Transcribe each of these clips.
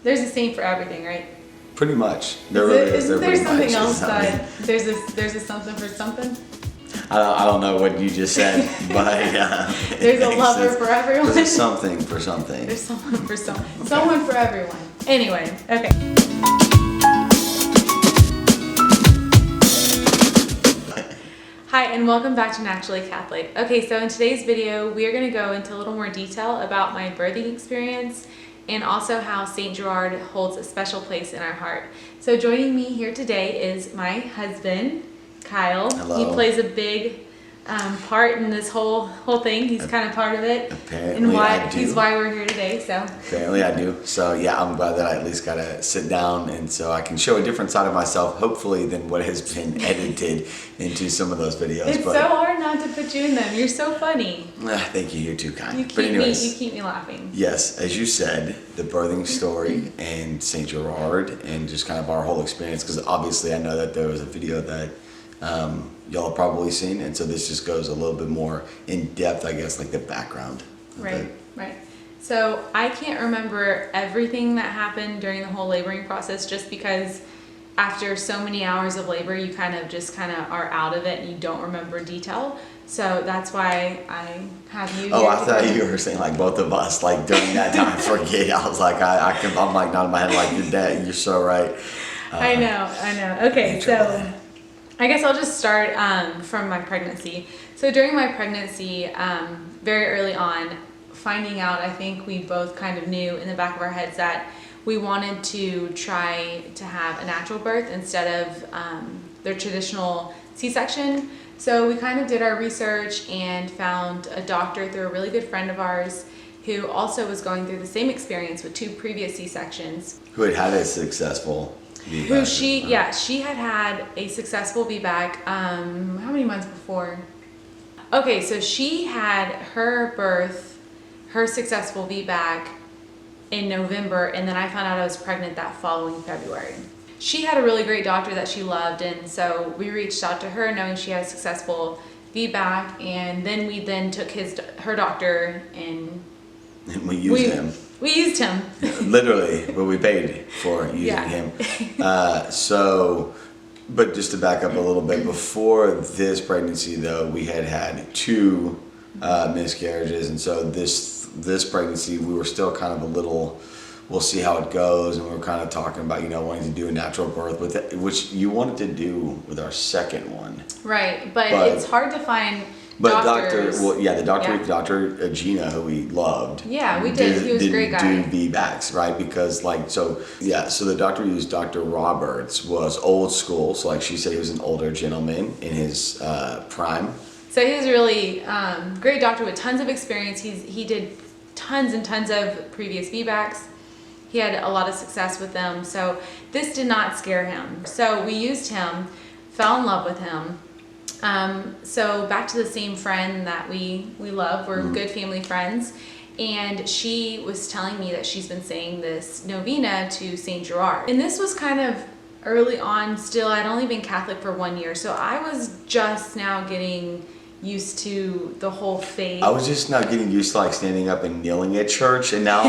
There's a saint for everything, right? Pretty much. Isn't there something else that there's a something for something? I don't know what you just said, but there's a lover for everyone. There's something for something. There's someone for something. Someone for everyone. Anyway, okay. Hi, and welcome back to Naturally Catholic. Okay, so in today's video, we are going to go into a little more detail about my birthing experience and also how St. Gerard holds a special place in our heart. So joining me here today is my husband, Kyle. Hello. He plays a big part in this whole thing. He's kind of part of it. Apparently I do. He's why we're here today, so. Apparently I do. So yeah, I'm glad that I at least got to sit down and so I can show a different side of myself, hopefully, than what has been edited into some of those videos. It's so hard not to put you in them. You're so funny. Thank you. You're too kind. You keep me laughing. Yes, as you said, the birthing story and St. Gerard and just kind of our whole experience, because obviously I know that there was a video that y'all have probably seen, and so this just goes a little bit more in depth, I guess, like the background. Right. So I can't remember everything that happened during the whole laboring process, just because after so many hours of labor, you kind of are out of it and you don't remember detail. So that's why I have you. Oh, I thought you were saying like both of us, like during that time, forget. I was like, I'm like nodding my head like you're dead. You're so right. I know. Okay, so I guess I'll just start from my pregnancy. So during my pregnancy, very early on, finding out, I think we both kind of knew in the back of our heads that we wanted to try to have a natural birth instead of their traditional C-section. So we kind of did our research and found a doctor through a really good friend of ours who also was going through the same experience with 2 previous C-sections. Who had had a successful VBAC. She had a successful VBAC, how many months before? Okay, so she had her successful VBAC in November, and then I found out I was pregnant that following February. She had a really great doctor that she loved, and so we reached out to her knowing she had a successful VBAC, and then we took her doctor and we used him. We used him. Literally, but we paid for using him. But just to back up a little bit, before this pregnancy though, we had 2 miscarriages, and so this pregnancy we were still kind of a little, we'll see how it goes, and we were kind of talking about wanting to do a natural birth with it, which you wanted to do with our second one. Right, but it's hard to find. But doctors. Dr. Gina, who we loved. Yeah, we did. He was a great guy. Do VBACs, right? Because so the doctor we used, Dr. Roberts, was old school. So like she said, he was an older gentleman in his prime. So he was a really great doctor with tons of experience. He did tons and tons of previous VBACs. He had a lot of success with them. So this did not scare him. So we used him, fell in love with him. So back to the same friend that we love, we're good family friends, and she was telling me that she's been saying this novena to St. Gerard. And this was kind of early on still. I'd only been Catholic for 1 year, so I was just now getting used to the whole faith. I was just now getting used to like standing up and kneeling at church, and now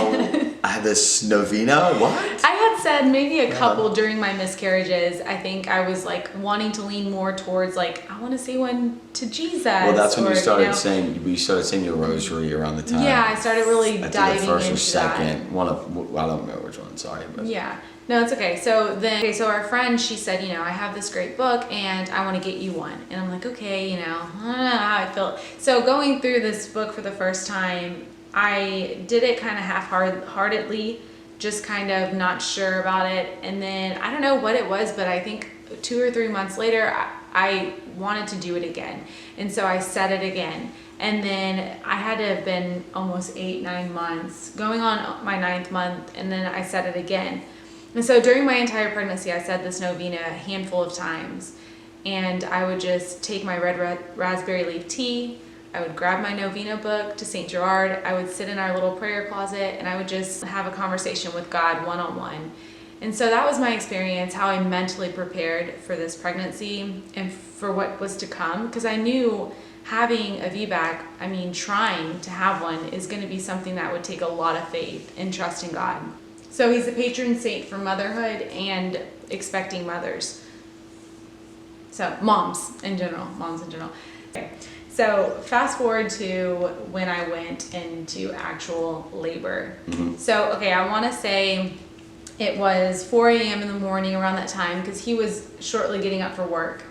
I have this novena. What? I had said maybe a couple during my miscarriages. I think I was like wanting to lean more towards like I want to say one to Jesus. Well, that's when you started saying your rosary around the time. Yeah, I started really diving into the first or second. I don't remember which one. Sorry, but yeah. No, it's okay. So our friend, she said, I have this great book and I want to get you one. And I'm like, okay, I don't know how I feel. So going through this book for the first time, I did it kind of half-heartedly, just kind of not sure about it. And then I don't know what it was, but I think 2 or 3 months later, I wanted to do it again. And so I said it again. And then I had to have been almost 8-9 months, going on my 9th month, and then I said it again. And so during my entire pregnancy, I said this novena a handful of times. And I would just take my red raspberry leaf tea. I would grab my novena book to St. Gerard. I would sit in our little prayer closet and I would just have a conversation with God one-on-one. And so that was my experience, how I mentally prepared for this pregnancy and for what was to come. Because I knew having a VBAC, trying to have one is going to be something that would take a lot of faith and trust in God. So he's the patron saint for motherhood and expecting mothers. So moms in general. Okay. So fast forward to when I went into actual labor. So, okay, I want to say it was 4 a.m. in the morning around that time because he was shortly getting up for work.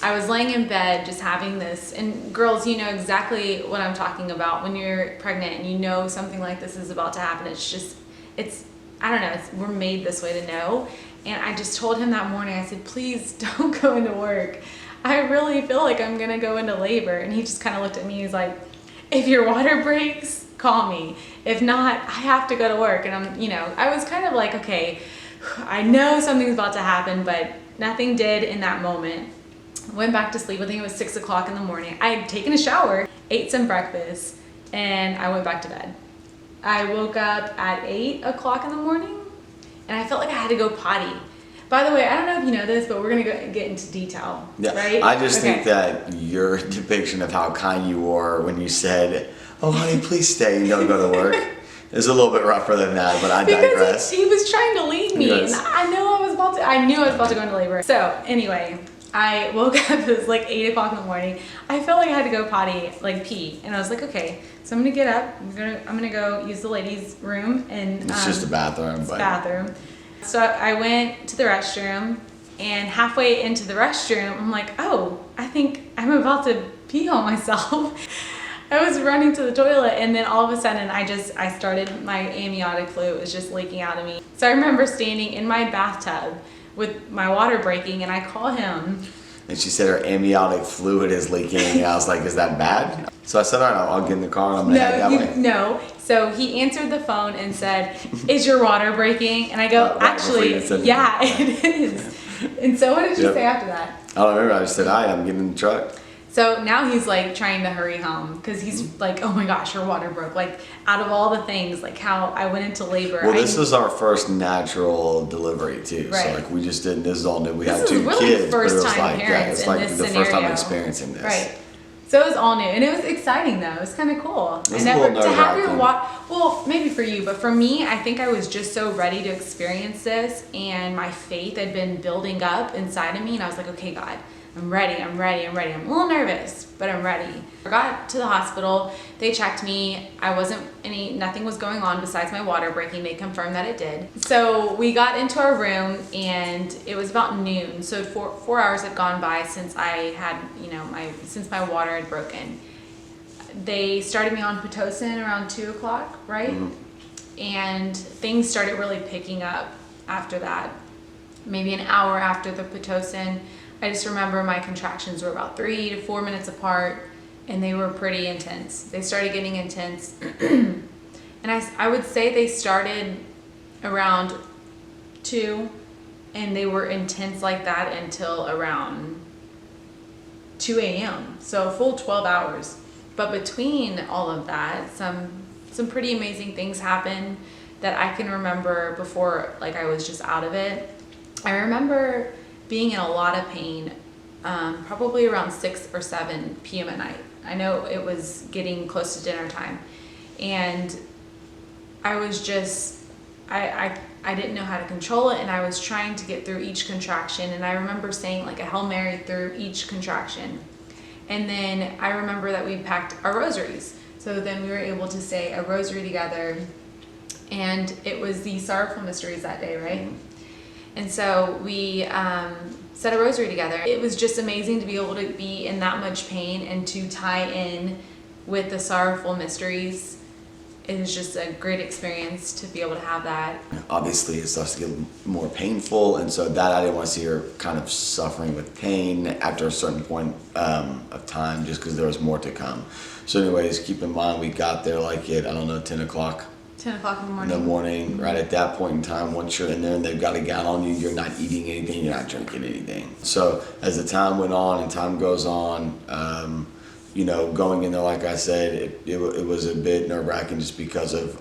I was laying in bed just having this, and girls, you know exactly what I'm talking about when you're pregnant and you know something like this is about to happen. I don't know, we're made this way to know. And I just told him that morning, I said, please don't go into work. I really feel like I'm gonna go into labor. And he just kind of looked at me, he's like, if your water breaks, call me. If not, I have to go to work. And I was kind of like, okay, I know something's about to happen, but nothing did in that moment. Went back to sleep. I think it was 6 o'clock in the morning. I had taken a shower, ate some breakfast, and I went back to bed. I woke up at 8 o'clock in the morning, and I felt like I had to go potty. By the way, I don't know if you know this, but we're gonna get into detail. Yeah, right? I just think that your depiction of how kind you were when you said, "Oh, honey, please stay and don't go to work," is a little bit rougher than that. But I digress. Because he was trying to leave me, Yes. and I knew I was about to go into labor. So anyway, I woke up. It was like 8 o'clock in the morning. I felt like I had to go potty, like pee, and I was like, okay, so I'm gonna get up. I'm gonna go use the ladies' room, and It's just a bathroom. It's a bathroom. So I went to the restroom, and halfway into the restroom, I'm like, oh, I think I'm about to pee on myself. I was running to the toilet, and then all of a sudden I started, my amniotic fluid was just leaking out of me. So I remember standing in my bathtub with my water breaking, and I call him. And she said her amniotic fluid is leaking, and I was like, is that bad? So I said, all right, I'll get in the car and I'm gonna head that way. No. So he answered the phone and said, is your water breaking? And I go, Right actually, yeah, it is. And so what did you Yep. say after that? I don't remember. I just said, all right, I'm getting in the truck. So now he's like trying to hurry home because he's like, oh my gosh, her water broke. Like out of all the things, like how I went into labor. Well, this was our first natural delivery too. Right. So like we just didn't, this is all new. We This had is two really kids, but it was first-time like, parents it's in like this the first time scenario. experiencing this. Right. So it was all new, and it was exciting though. It was kind of cool. It was a little to have your nerve-wracking. well, maybe for you, but for me, I think I was just so ready to experience this, and my faith had been building up inside of me, and I was like, okay, God, I'm ready. I'm a little nervous, but I'm ready. I got to the hospital. They checked me. Nothing was going on besides my water breaking. They confirmed that it did. So we got into our room, and it was about noon. So 4 hours had gone by since I had, since my water had broken. They started me on Pitocin around 2 o'clock, right? Mm-hmm. And things started really picking up after that. Maybe an hour after the Pitocin, I just remember my contractions were about 3 to 4 minutes apart, and they were pretty intense. They started getting intense. And I would say they started around 2, and they were intense like that until around 2 a.m. So a full 12 hours. But between all of that, some pretty amazing things happened that I can remember before, like I was just out of it. I remember being in a lot of pain, probably around 6 or 7 p.m. at night. I know it was getting close to dinner time, and I was just, I didn't know how to control it, and I was trying to get through each contraction, and I remember saying like a Hail Mary through each contraction. And then I remember that we packed our rosaries. So then we were able to say a rosary together, and it was the Sorrowful Mysteries that day, right? And so we said a rosary together. It was just amazing to be able to be in that much pain and to tie in with the Sorrowful Mysteries. It was just a great experience to be able to have that. Obviously, it starts to get more painful, and so that I didn't want to see her kind of suffering with pain after a certain point of time, just because there was more to come. So anyways, keep in mind, we got there like at, 10 o'clock. 10 o'clock in the morning. In the morning, right at that point in time, once you're in there and they've got a gown on you, you're not eating anything, you're not drinking anything. So as the time went on and time goes on, going in there, like I said, it was a bit nerve-wracking just because of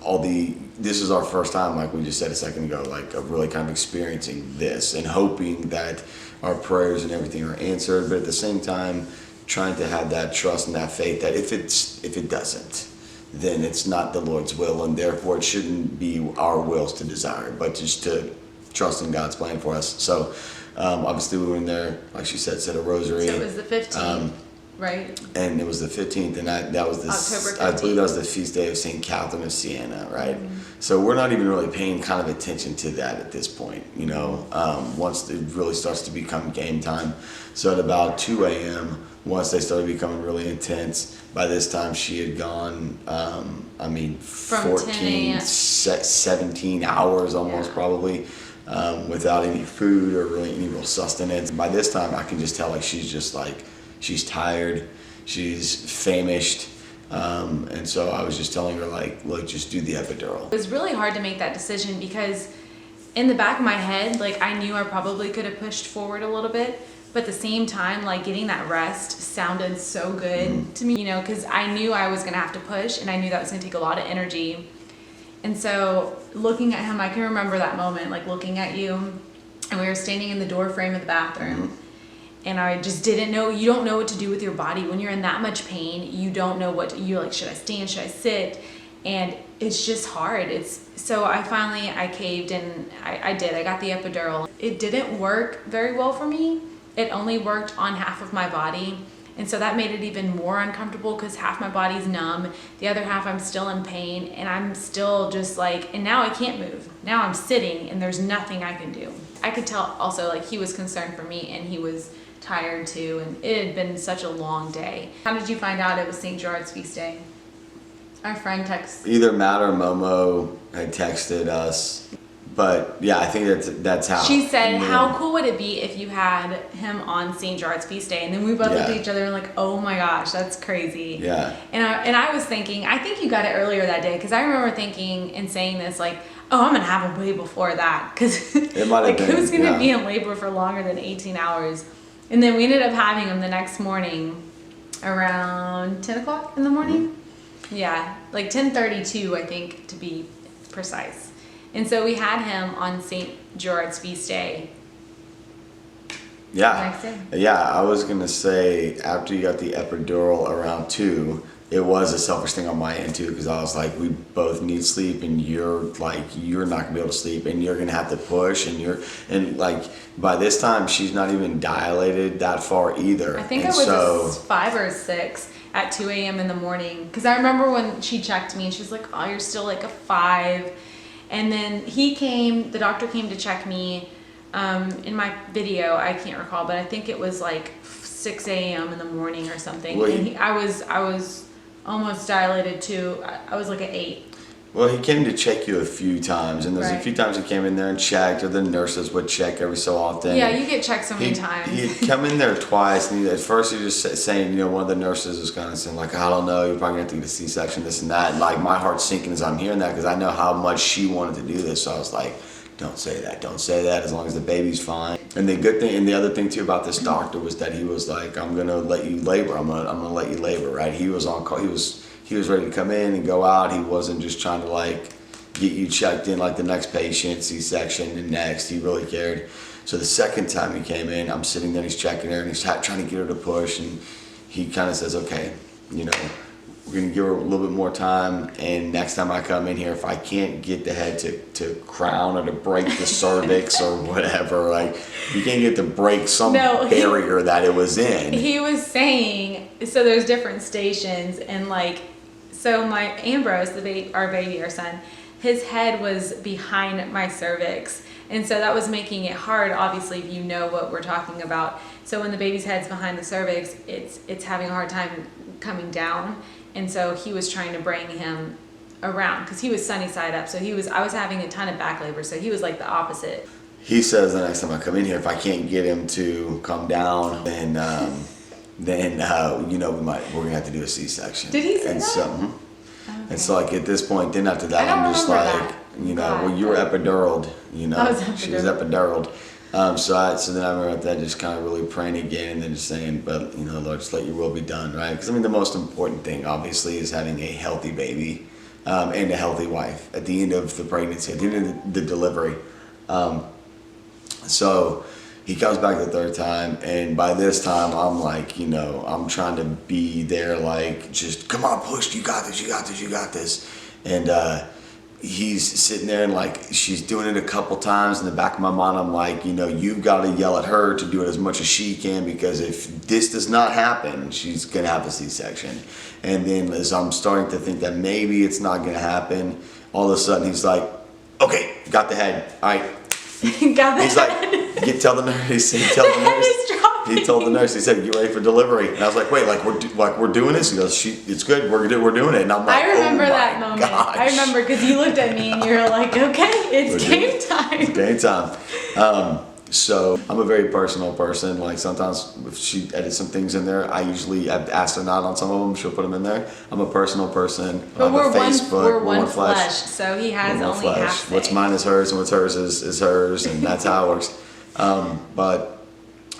this is our first time, like we just said a second ago, like of really kind of experiencing this and hoping that our prayers and everything are answered, but at the same time, trying to have that trust and that faith that if it doesn't, then it's not the Lord's will, and therefore it shouldn't be our wills to desire, but just to trust in God's plan for us. So obviously we were in there, like she said a rosary. So it was the 15th, right? And it was the 15th, and that was October 15th. I believe that was the feast day of St. Catherine of Siena, right? So we're not even really paying kind of attention to that at this point, you know, once it really starts to become game time. So at about 2 a.m., once they started becoming really intense, by this time she had gone, From 14, 17 hours almost probably, without any food or really any real sustenance. By this time, I can just tell, like, she's tired, she's famished. And so I was just telling her, like, look, just do the epidural. It was really hard to make that decision because in the back of my head, like, I knew I probably could have pushed forward a little bit, but at the same time, like, getting that rest sounded so good to me, you know, because I knew I was going to have to push, and I knew that was going to take a lot of energy. And so looking at him, I can remember that moment, like, looking at you, and we were standing in the door frame of the bathroom. And I just didn't know. You don't know what to do with your body when you're in that much pain. You don't know what you're like. Should I stand? Should I sit? And it's just hard. So I caved, and I did. I got the epidural. It didn't work very well for me. It only worked on half of my body, and so that made it even more uncomfortable because half my body's numb, the other half I'm still in pain, and I'm still just like. And now I can't move. Now I'm sitting, and there's nothing I can do. I could tell also, like, he was concerned for me, and he was tired too, and it had been such a long day. How did you find out it was St. Gerard's feast day? Our friend texted. Either Matt or Momo had texted us, but yeah, I think that's how. She said, how cool would it be if you had him on St. Gerard's feast day? And then we both looked at each other and like, oh my gosh, that's crazy. Yeah. And I was thinking, I think you got it earlier that day, because I remember thinking and saying this, like, oh, I'm gonna have him way before that, because like, who's gonna be in labor for longer than 18 hours? And then we ended up having him the next morning around 10 o'clock in the morning. Yeah, like 10:32, I think, to be precise. And so we had him on St. Gerard's feast day. Yeah. Next day. Yeah, I was going to say, after you got the epidural around 2, it was a selfish thing on my end too, because I was like, we both need sleep, and you're not gonna be able to sleep, and you're gonna have to push, and like by this time she's not even dilated that far either. I think it was 5 or 6 at 2 a.m. in the morning, because I remember when she checked me and she's like, oh, you're still like a 5. And then the doctor came to check me. In my video, I can't recall, but I think it was like 6 a.m. in the morning or something. Well, and I was almost dilated too. I was like at 8. Well, he came to check you a few times, and there's a few times he came in there and checked, or the nurses would check every so often. Yeah, you get checked so many times. He'd come in there twice, and at first he was just saying, you know, one of the nurses was kind of saying, like, I don't know, you're probably going to have to get a C-section, this and that. And, like, my heart's sinking as I'm hearing that, because I know how much she wanted to do this. So I was like, don't say that, as long as the baby's fine. And the good thing, and the other thing too about this doctor was that he was like, I'm gonna let you labor. I'm gonna let you labor, right? He was on call. He was ready to come in and go out. He wasn't just trying to like get you checked in like the next patient, C-section, and next. He really cared. So the second time he came in, I'm sitting there and he's checking her and he's trying to get her to push, and he kind of says, okay, you know, we're gonna give her a little bit more time, and next time I come in here, if I can't get the head to crown or to break the cervix or whatever, like, you can't get to break some barrier that it was in. He was saying, so there's different stations, and like, so my Ambrose, our son, his head was behind my cervix, and so that was making it hard, obviously, if you know what we're talking about. So when the baby's head's behind the cervix, it's having a hard time coming down. And so he was trying to bring him around, because he was sunny side up. So I was having a ton of back labor. So he was like the opposite. He says the next time I come in here, if I can't get him to come down, then you know, we're gonna have to do a C-section. Did he say that? So, Okay. And so like at this point, then after that, I'm just like, that. you know, well, you were epiduraled, you know, she was epiduraled. So then I remember that just kind of really praying again, and then just saying, but you know, Lord, just let your will be done, right? Because I mean, the most important thing, obviously, is having a healthy baby and a healthy wife at the end of the pregnancy, at the end of the delivery. So he comes back the third time, and by this time I'm like, you know, I'm trying to be there, like, just come on, push, you got this, you got this, you got this. And he's sitting there, and like, she's doing it a couple times. In the back of my mind, I'm like, you know, you've got to yell at her to do it as much as she can, because if this does not happen, she's gonna have a C-section. And then as I'm starting to think that maybe it's not gonna happen, all of a sudden he's like, okay, got the head, all right. Got the He's head. like, tell the nurse. He told the nurse. He said, "Get ready for delivery." And I was like, "Wait, we're doing this?" He goes, "It's good. We're doing it." And I'm like, I remember oh that my moment. gosh. I remember because you looked at me and you were like, "Okay, it's game time." It's game time. So I'm a very personal person. Like, sometimes if she edits some things in there, I ask her not on some of them. She'll put them in there. I'm a personal person. But we're Facebook, one flesh. So he has only half face. What's mine is hers, and what's hers is hers, and that's how it works. But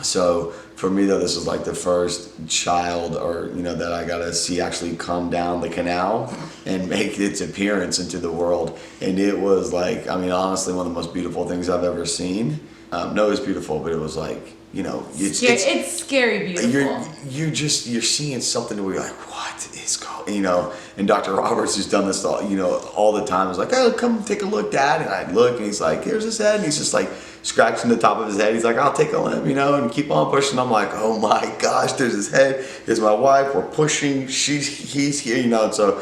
so for me though, this was like the first child, or you know, that I got to see actually come down the canal and make its appearance into the world. And it was like, I mean, honestly, one of the most beautiful things I've ever seen. No, it was beautiful, but it was like, you know, it's scary beautiful. You're seeing something where you're like, what is going, you know? And Dr. Roberts has done this all, you know, all the time. He's like, oh, come take a look, Dad. And I look, and he's like, here's his head, and he's just like scratching the top of his head. He's like, I'll take a limb, you know, and keep on pushing. I'm like, oh my gosh, there's his head. Here's my wife. We're pushing. He's here, you know. And so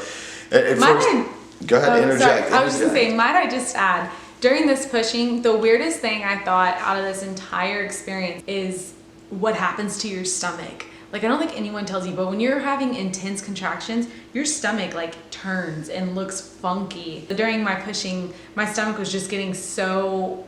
at first, go ahead, interject. I was just gonna say, might I just add, during this pushing, the weirdest thing I thought out of this entire experience is what happens to your stomach. Like, I don't think anyone tells you, but when you're having intense contractions, your stomach like turns and looks funky. During my pushing, my stomach was just getting so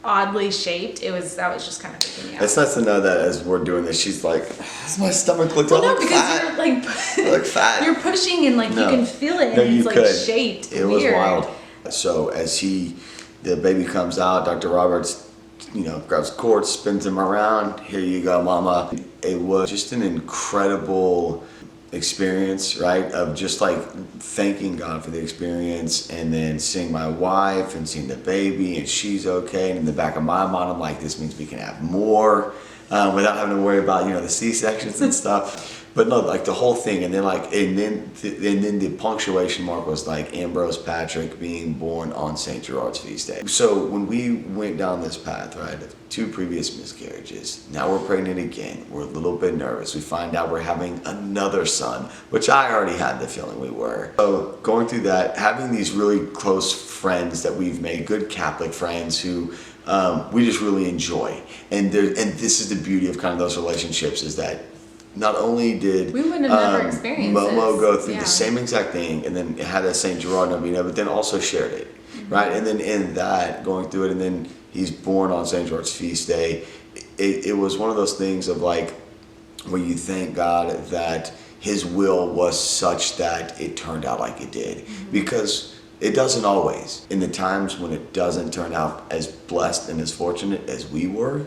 oddly shaped. That was just kind of freaking me out. It's nice to know that as we're doing this, she's like, does my stomach look no, because fat? you're like, I look fat. You're pushing and like you can feel it, and it's like shaped. It was wild. So as the baby comes out, Dr. Roberts, you know, grabs cords, spins him around. Here you go, mama. It was just an incredible experience, right? Of just like thanking God for the experience, and then seeing my wife and seeing the baby, and she's okay. And in the back of my mind, I'm like, this means we can have more without having to worry about, you know, the C-sections and stuff. But no, like the whole thing, and then the punctuation mark was like Ambrose Patrick being born on St. Gerard's feast day. So when we went down this path, right, of 2 previous miscarriages, now we're pregnant again. We're a little bit nervous. We find out we're having another son, which I already had the feeling we were. So going through that, having these really close friends that we've made, good Catholic friends who we just really enjoy, and this is the beauty of kind of those relationships, is that not only did we wouldn't have never experienced Momo go through the same exact thing, and then had that St. Gerard novena, but then also shared it, right? And then in that, going through it, and then he's born on St. George's feast day. It was one of those things of like, where you thank God that his will was such that it turned out like it did. Because it doesn't always. In the times when it doesn't turn out as blessed and as fortunate as we were,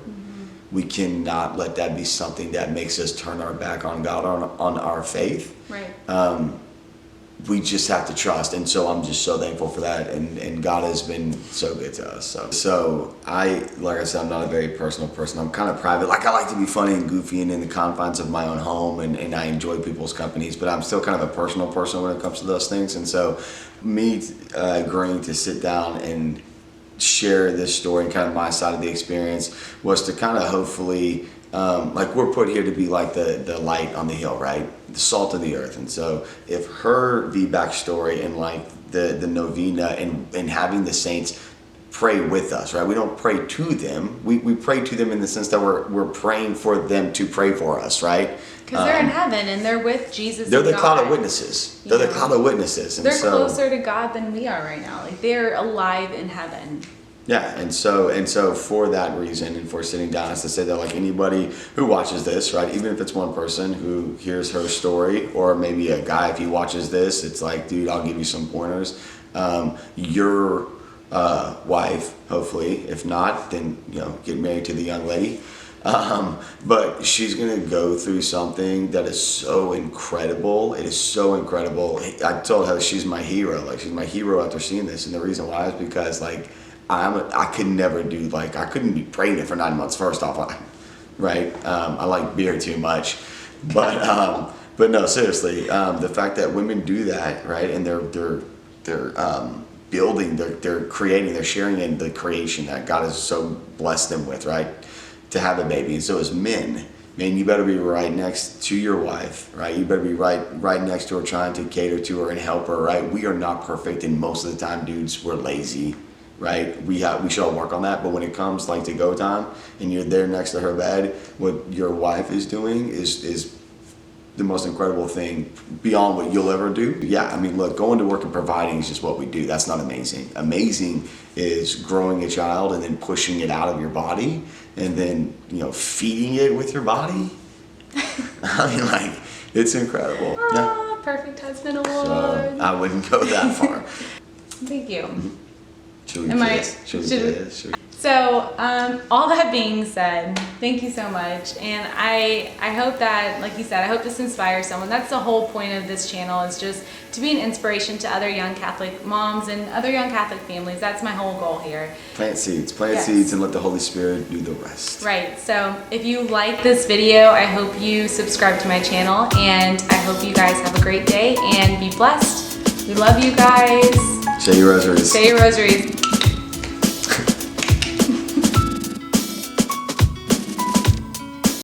we cannot let that be something that makes us turn our back on God, on our faith. Right. We just have to trust, and so I'm just so thankful for that, and God has been so good to us. So like I said, I'm not a very personal person. I'm kind of private. Like, I like to be funny and goofy and in the confines of my own home, and I enjoy people's companies, but I'm still kind of a personal person when it comes to those things. And so me agreeing to sit down and share this story and kind of my side of the experience was to kind of hopefully, like, we're put here to be like the light on the hill, right? The salt of the earth. And so if her Vbac story and like the novena and having the saints pray with us, right? We don't pray to them. We pray to them in the sense that we're praying for them to pray for us, right? Because they're in heaven and they're with Jesus. They're and the God. cloud of witnesses. They're the cloud of witnesses. And they're closer to God than we are right now. Like, they're alive in heaven. Yeah, and so for that reason, and for sitting down, is to say that, like, anybody who watches this, right, even if it's one person who hears her story, or maybe a guy, if he watches this, it's like, dude, I'll give you some pointers. Your wife, hopefully, if not, then, you know, get married to the young lady. But she's going to go through something that is so incredible. It is so incredible. I told her she's my hero. Like, she's my hero after seeing this. And the reason why is because, like, I could never do, like, I couldn't be pregnant for 9 months, first off, right? I like beer too much. But no, seriously, the fact that women do that, right? And they're building, they're creating, they're sharing in the creation that God has so blessed them with, right? To have a baby. And so as men, man, you better be right next to your wife, right? You better be right next to her, trying to cater to her and help her, right? We are not perfect, and most of the time, dudes, we're lazy, right? We should all work on that. But when it comes like to go time, and you're there next to her bed, what your wife is doing is the most incredible thing beyond what you'll ever do. Yeah, I mean, look, going to work and providing is just what we do. That's not amazing. Amazing is growing a child and then pushing it out of your body and then, feeding it with your body. I mean, like, it's incredible. Yeah. Perfect husband award. So I wouldn't go that far. Thank you. Should we kiss? Should we kiss? So, all that being said, thank you so much. And I hope that, like you said, I hope this inspires someone. That's the whole point of this channel, is just to be an inspiration to other young Catholic moms and other young Catholic families. That's my whole goal here. Plant seeds and let the Holy Spirit do the rest. Right. So if you like this video, I hope you subscribe to my channel, and I hope you guys have a great day and be blessed. We love you guys. Say your rosaries. Say your rosaries.